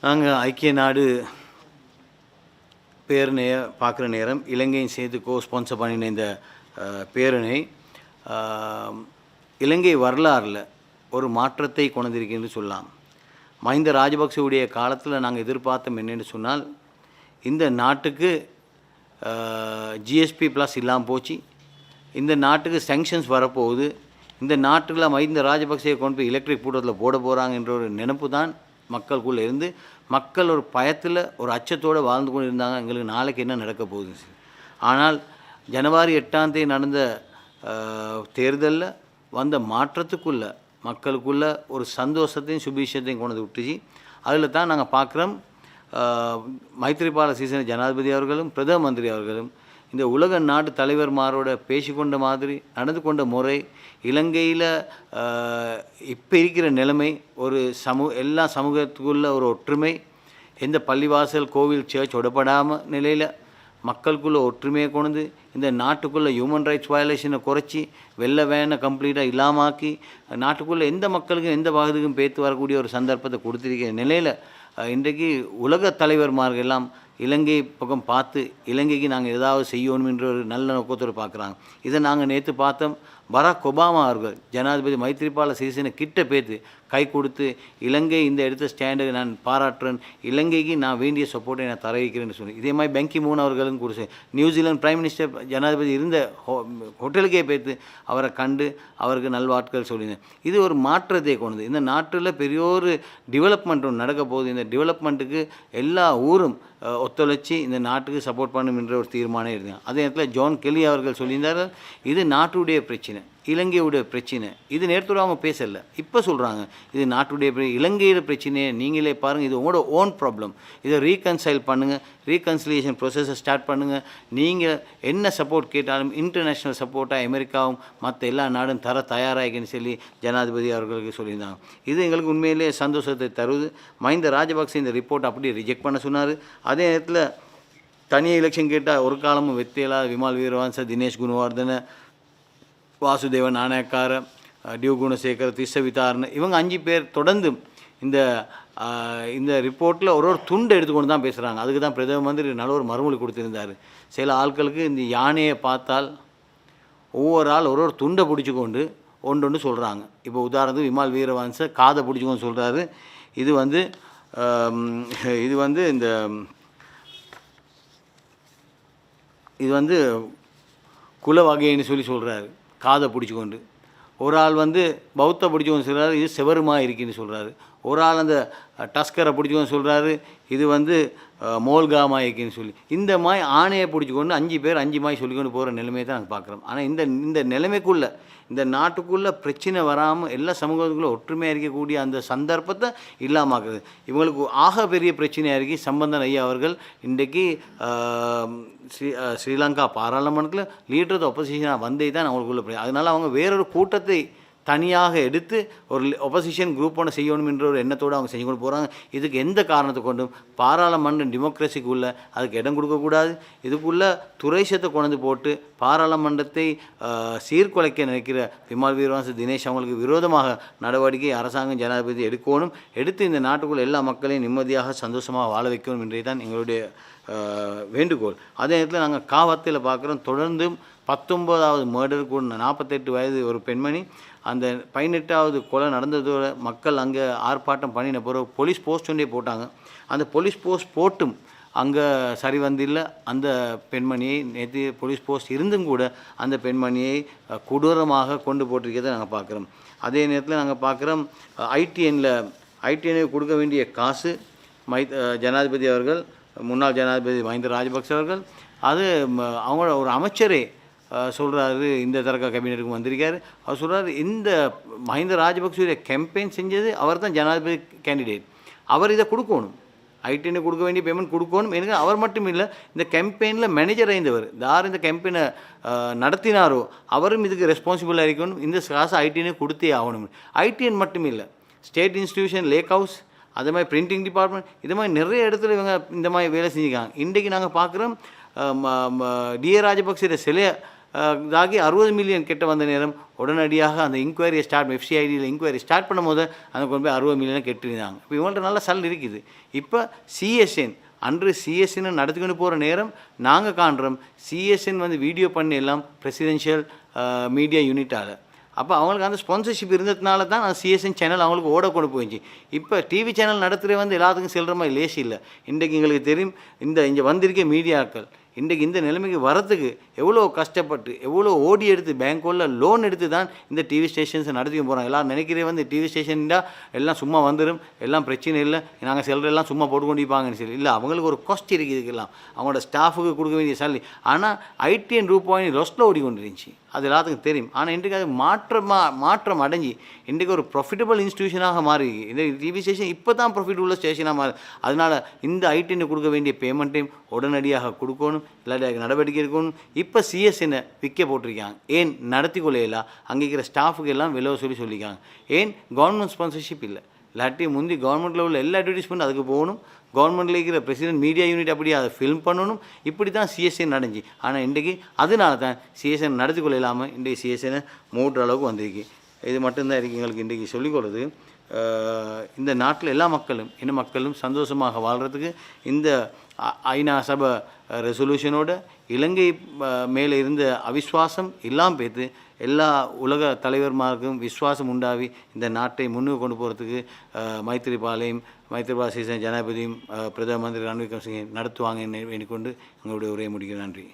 நாங்கள் ஐக்கிய நாடு பேரணையை பார்க்குற நேரம் இலங்கையும் சேர்த்து ஸ்பான்சர் பண்ணின இந்த பேரணை இலங்கை வரலாறில் ஒரு மாற்றத்தை கொண்டிருக்கின்னு சொல்லலாம். மஹிந்த ராஜபக்சவுடைய காலத்தில் நாங்கள் எதிர்பார்த்தோம் என்னென்னு சொன்னால், இந்த நாட்டுக்கு ஜிஎஸ்பி ப்ளஸ் இல்லாமல் போச்சு, இந்த நாட்டுக்கு சேங்ஷன்ஸ் வரப்போகுது, இந்த நாட்டுக்குள்ள மஹிந்த ராஜபக்சேவை கொண்டு போய் எலக்ட்ரிக் கூட்டத்தில் போட போகிறாங்க என்ற ஒரு நினைப்பு தான் மக்களுக்குள்ளே இருந்து, மக்கள் ஒரு பயத்தில் ஒரு அச்சத்தோடு வாழ்ந்து கொண்டு இருந்தாங்க, எங்களுக்கு நாளைக்கு என்ன நடக்க போகுது. ஆனால் ஜனவரி 8ஆம் தேதி நடந்த தேர்தலில் வந்த மாற்றத்துக்குள்ளே மக்களுக்குள்ள ஒரு சந்தோஷத்தையும் சுபீஷத்தையும் கொண்டு விட்டுச்சு. அதில் தான் நாங்கள் பார்க்குறோம், மைத்ரிபால சிறிசேன ஜனாதிபதி அவர்களும் பிரதம மந்திரி அவர்களும் இந்த உலக நாட்டு தலைவர்மாரோட பேசிக்கொண்ட மாதிரி நடந்து கொண்ட முறை, இலங்கையில் இப்போ இருக்கிற நிலைமை, ஒரு எல்லா சமூகத்துக்குள்ள ஒரு ஒற்றுமை, எந்த பள்ளிவாசல் கோவில் சர்ச் உடப்படாமல் நிலையில் மக்களுக்குள்ளே ஒற்றுமையை கொண்டு இந்த நாட்டுக்குள்ளே ஹியூமன் ரைட்ஸ் வயலேஷனை குறைச்சி வெள்ளை வேனை கம்ப்ளீட்டாக இல்லாமாக்கி நாட்டுக்குள்ளே எந்த மக்களுக்கும் எந்த பகுதிக்கும் பேத்து வரக்கூடிய ஒரு சந்தர்ப்பத்தை கொடுத்துருக்கிற நிலையில் இன்றைக்கு உலக தலைவர்மார்கள் எல்லாம் இலங்கை பக்கம் பார்த்து இலங்கைக்கு நாங்கள் ஏதாவது செய்யணும் என்ற ஒரு நல்ல நோக்கத்தோடு பார்க்குறாங்க. இதை நாங்கள் நேற்று பார்த்தோம். பராக் ஒபாமா அவர்கள் ஜனாதிபதி மைத்ரிபால சிறிசேன கிட்ட பேத்து கை கொடுத்து இலங்கை இந்த எடுத்த ஸ்டாண்டை நான் பாராட்டுறேன், இலங்கைக்கு நான் வேண்டிய சப்போர்ட்டை நான் தர வைக்கிறேன்னு சொல்லி, இதே மாதிரி பெங்கி மூன் அவர்களும் கொடுத்து நியூசிலாந்து பிரைம் மினிஸ்டர் ஜனாதிபதி இருந்த ஹோட்டலுக்கே பேத்து அவரை கண்டு அவருக்கு நல்வாட்கள் சொல்லியிருந்தேன். இது ஒரு மாற்றத்தை கொண்டது. இந்த நாட்டில் பெரிய ஒரு டெவலப்மெண்ட் ஒன்று நடக்க போகுது. இந்த டெவலப்மெண்ட்டுக்கு எல்லா ஊரும் ஒத்துழைச்சி இந்த நாட்டுக்கு சப்போர்ட் பண்ணும் என்ற ஒரு தீர்மானம் இருந்தாங்க. அதே நேரத்தில் ஜான் கெல்லி அவர்கள் சொல்லியிருந்தார், இது நாட்டுடைய பிரச்சனை, இலங்கையுடைய பிரச்சனை. இது நேரத்தோடு அவங்க பேசலை, இப்போ சொல்கிறாங்க இது நாட்டுடைய இலங்கையோட பிரச்சனையை நீங்களே பாருங்கள், இது உங்களோட ஓன் ப்ராப்ளம், இதை ரீகன்சைல் பண்ணுங்கள், ரீகன்சிலியேஷன் ப்ரொசஸை ஸ்டார்ட் பண்ணுங்கள், நீங்கள் என்ன சப்போர்ட் கேட்டாலும் இன்டர்நேஷ்னல் சப்போர்ட்டாக அமெரிக்காவும் மற்ற எல்லா நாடும் தர தயாராகின்னு சொல்லி ஜனாதிபதி அவர்களுக்கு சொல்லியிருந்தாங்க. இது எங்களுக்கு உண்மையிலேயே சந்தோஷத்தை தருவது. மஹிந்த ராஜபக்சே இந்த ரிப்போர்ட் அப்படியே ரிஜெக்ட் பண்ண சொன்னார். அதே நேரத்தில் தனியாக எலெக்ஷன் கேட்டால் ஒரு காலமும் வெத்தேலா, விமல் வீரவன்ச, தினேஷ் குணவர்தன, வாசுதேவ நாணயக்கார, டியூ குணசேகர், திஸ்ஸ விதாரண, இவங்க 5 பேர் தொடர்ந்து இந்த ரிப்போர்ட்டில் ஒரு துண்டை எடுத்துக்கொண்டு தான் பேசுகிறாங்க. அதுக்கு தான் பிரதம மந்திரி நல்ல ஒரு மறுமொழி கொடுத்துருந்தார். சில ஆட்களுக்கு இந்த யானையை பார்த்தால் ஒவ்வொரு ஆள் ஒரு துண்டை பிடிச்சிக்கொண்டு ஒன்று சொல்கிறாங்க. இப்போ உதாரணத்துக்கு விமல் வீரவன்ச காதை பிடிச்சிக்கொண்டு சொல்கிறாரு. இது வந்து குல வகைன்னு சொல்லி சொல்கிறாரு, காதை பிடிச்சிக்கொண்டு. ஒரு ஆள் பௌத்த பிடிச்சிக்கொண்டு சொல்கிறாரு, இது செவருமா இருக்குன்னு சொல்கிறாரு. ஒரு ஆள் அந்த டஸ்கரை பிடிச்சிக்கொண்டு சொல்கிறாரு, இது மோல்காமா இருக்குன்னு சொல்லி. இந்த மாதிரி ஆணையை பிடிச்சிக்கொண்டு 5 பேர் 5 மாதிரி சொல்லிக்கொண்டு போகிற நிலைமையை தான் நாங்கள் பார்க்குறோம். ஆனால் இந்த நிலைமைக்குள்ளே இந்த நாட்டுக்குள்ளே பிரச்சனை வராமல் எல்லா சமூகத்துக்குள்ளே ஒற்றுமையாக இருக்கக்கூடிய அந்த சந்தர்ப்பத்தை இல்லாமாக்குது. இவங்களுக்கு ஆக பெரிய பிரச்சனையாக இருக்கி சம்பந்தன் ஐயா அவர்கள் இன்றைக்கு ஸ்ரீலங்கா பாராளுமன்றத்தில் லீடர் ஆஃப் ஒப்போசிஷனாக வந்தே தான் அவங்களுக்குள்ள. அதனால் அவங்க வேறொரு கூட்டத்தை தனியாக எடுத்து ஒரு ஒப்போசிஷன் குரூப் ஒன்று செய்யணும் என்ற ஒரு எண்ணத்தோடு அவங்க செஞ்சு கொண்டு போகிறாங்க. இதுக்கு எந்த காரணத்தை கொண்டும் பாராளுமன்ற டெமோக்ரஸிக்குள்ளே அதுக்கு இடம் கொடுக்கக்கூடாது. இதுக்குள்ளே துறைசத்தை கொண்டு போட்டு பாராளுமன்றத்தை சீர்குலைக்க நினைக்கிற விமல் வீரவன்ச, தினேஷ் அவங்களுக்கு விரோதமாக நடவடிக்கை அரசாங்கம் ஜனாதிபதி எடுக்கணும். எடுத்து இந்த நாட்டுக்குள்ளே எல்லா மக்களையும் நிம்மதியாக சந்தோஷமாக வாழ வைக்கணும் என்றே தான் எங்களுடைய வேண்டுகோள். அதே நேரத்தில் நாங்கள் காவத்தில் பார்க்குறோம், தொடர்ந்து 19வது மர்டர் கூட 48 வயது ஒரு பெண்மணி, அந்த 18வது கொலை நடந்ததோட மக்கள் அங்கே ஆர்ப்பாட்டம் பண்ணின பிறகு போலீஸ் போஸ்ட் ஒன்றே போட்டாங்க. அந்த போலீஸ் போஸ்ட் போட்டும் அங்கே சரி வந்தில்லை. அந்த பெண்மணியை நேற்று போலீஸ் போஸ்ட் இருந்தும் கூட அந்த பெண்மணியை கொடூரமாக கொண்டு போட்டிருக்கிறத நாங்கள் பார்க்குறோம். அதே நேரத்தில் நாங்கள் பார்க்குறோம், ஐடிஎனுக்கு கொடுக்க வேண்டிய காசு ஜனாதிபதி அவர்கள், முன்னாள் ஜனாதிபதி மஹிந்த ராஜபக்சே அவர்கள், அது அவங்களோட ஒரு அமைச்சரே சொல்கிறாரு, இந்த தரகா கேபினெட்டுக்கு வந்திருக்காரு. அவர் சொல்கிறார், இந்த மஹிந்த ராஜபக்சேவுடைய கேம்பெயின் செஞ்சது அவர் தான் ஜனாதிபதி கேண்டிடேட், அவர் இதை கொடுக்கணும், ஐடிஎனுக்கு கொடுக்க வேண்டிய பேமெண்ட் கொடுக்கணும். எனக்கு அவர் மட்டும் இல்லை, இந்த கேம்பெயினில் மேனேஜர் ஐந்தவர் யார் இந்த கேம்பெயினை நடத்தினாரோ அவரும் இதுக்கு ரெஸ்பான்சிபிளாக இருக்கணும். இந்த காசு ஐடிஎனுக்கு கொடுத்தே ஆகணும். ஐடிஎன் மட்டும் இல்லை, ஸ்டேட் இன்ஸ்டிடியூஷன், லேக் ஹவுஸ், அதே மாதிரி பிரிண்டிங் டிபார்ட்மெண்ட், இது மாதிரி நிறைய இடத்துல இவங்க இந்த மாதிரி வேலை செஞ்சுருக்காங்க. இன்றைக்கி நாங்கள் பார்க்குறோம், டிஏ ராஜபக்சே சிலையை இதாகி 60 மில்லியன் கிட்ட வந்த நேரம் உடனடியாக அந்த இன்கொயரியை எஃப்சிஐடியில் இன்கொயரி ஸ்டார்ட் பண்ணும் போது அந்த கொண்டு போய் 60 மில்லியனை கெட்டிருந்தாங்க. இப்போ இவங்கள்ட்ட நல்ல சல் இருக்குது. இப்போ சிஎஸ்என் அன்று சிஎஸ்என் நடத்திக்கொண்டு போகிற நேரம் நாங்கள் காண்றோம் சிஎஸ்என் வந்து வீடியோ பண்ணி எல்லாம் பிரசிடென்ஷியல் மீடியா யூனிட்டால். அப்போ அவங்களுக்கு அந்த ஸ்பான்சர்ஷிப் இருந்ததுனால தான் அந்த சிஎஸ்என் சேனல் அவங்களுக்கு ஓட கொண்டு போயிடுச்சு. இப்போ டிவி சேனல் நடத்துகிற வந்து எல்லாத்துக்கும் செல்கிற மாதிரி லேசி இல்லை. இன்றைக்கு எங்களுக்கு தெரியும் இங்கே வந்திருக்க மீடியாக்கள் இன்றைக்கு இந்த நிலைமைக்கு வரத்துக்கு எவ்வளோ கஷ்டப்பட்டு எவ்வளோ ஓடி எடுத்து பேங்க்கோலில் லோன் எடுத்து தான் இந்த டிவி ஸ்டேஷன்ஸை நடத்திக்க போகிறாங்க. எல்லோரும் நினைக்கிறே வந்து டிவி ஸ்டேஷன்டா எல்லாம் சும்மா வந்துடும், எல்லாம் பிரச்சனை இல்லை, நாங்கள் செல்றெல்லாம் சும்மா போட்டு கொண்டிருப்பாங்கன்னு சொல்லி இல்லை. அவங்களுக்கு ஒரு காஸ்ட் இருக்குது இதுக்கெல்லாம், அவங்களோட ஸ்டாஃபுக்கு கொடுக்க வேண்டிய சேலரி. ஆனால் ஐடிஎன் ரூபாய் லொஸ்ட்டில் ஓடி கொண்டு இருந்துச்சு, அது எல்லாத்துக்கும் தெரியும். ஆனால் இன்றைக்கு அது மாற்றம் அடைஞ்சி இன்றைக்கு ஒரு ப்ராஃபிட்டபிள் இன்ஸ்டியூஷனாக மாறி இந்த டிவி ஸ்டேஷன் இப்போ தான் ப்ராஃபிட் உள்ள ஸ்டேஷனாக மாறி. அதனால் இந்த ஐடிஎன் கொடுக்க வேண்டிய பேமெண்ட்டையும் உடனடியாக கொடுக்கணும், இல்லாட்டி நடவடிக்கை இருக்கணும். இப்போ சிஎஸ்என்னை விற்க போட்டிருக்காங்க. ஏன் நடத்தி கொள்ளையெல்லாம் அங்கே இருக்கிற ஸ்டாஃபுக்கு எல்லாம் விலை சொல்லியிருக்காங்க. ஏன் கவர்மெண்ட் ஸ்பான்சர்ஷிப் இல்லை, இல்லாட்டி முந்தி கவர்மெண்ட்டில் உள்ள எல்லா அட்வர்டைஸ்மெண்ட் அதுக்கு போகணும், கவர்மெண்ட்டில் இருக்கிற பிரசிடென்ட் மீடியா யூனிட் அப்படியே அதை ஃபில்ம் பண்ணணும். இப்படி தான் சிஎஸ்என் நடந்துச்சு. ஆனால் இன்றைக்கி அதனால தான் சிஎஸ்என் நடத்தி கொள்ள இல்லாமல் இன்றைக்கி சிஎஸ்எனை மூடுற அளவுக்கு வந்திருக்கு. இது மட்டும்தான் இருக்குது எங்களுக்கு இன்றைக்கி சொல்லிக்கொள்வது. இந்த நாட்டில் எல்லா மக்களும் இன மக்களும் சந்தோஷமாக வாழ்கிறதுக்கு இந்த ஐநா சபை ரெசல்யூஷனோட இலங்கை மேலே இருந்த அவிஸ்வாசம் இல்லாமல் போய்த்து எல்லா உலக தலைவர்மாருக்கும் விஸ்வாசம் உண்டாவி இந்த நாட்டை முன்னுக்கு கொண்டு போகிறதுக்கு மைத்திரிபால சிறிசேன ஜனாதிபதியும் பிரதம மந்திரி ரணில் விக்ரமசிங்கே நடத்துவாங்க எண்ணிக்கொண்டு எங்களுடைய உரையை முடிக்கிறேன். நன்றி.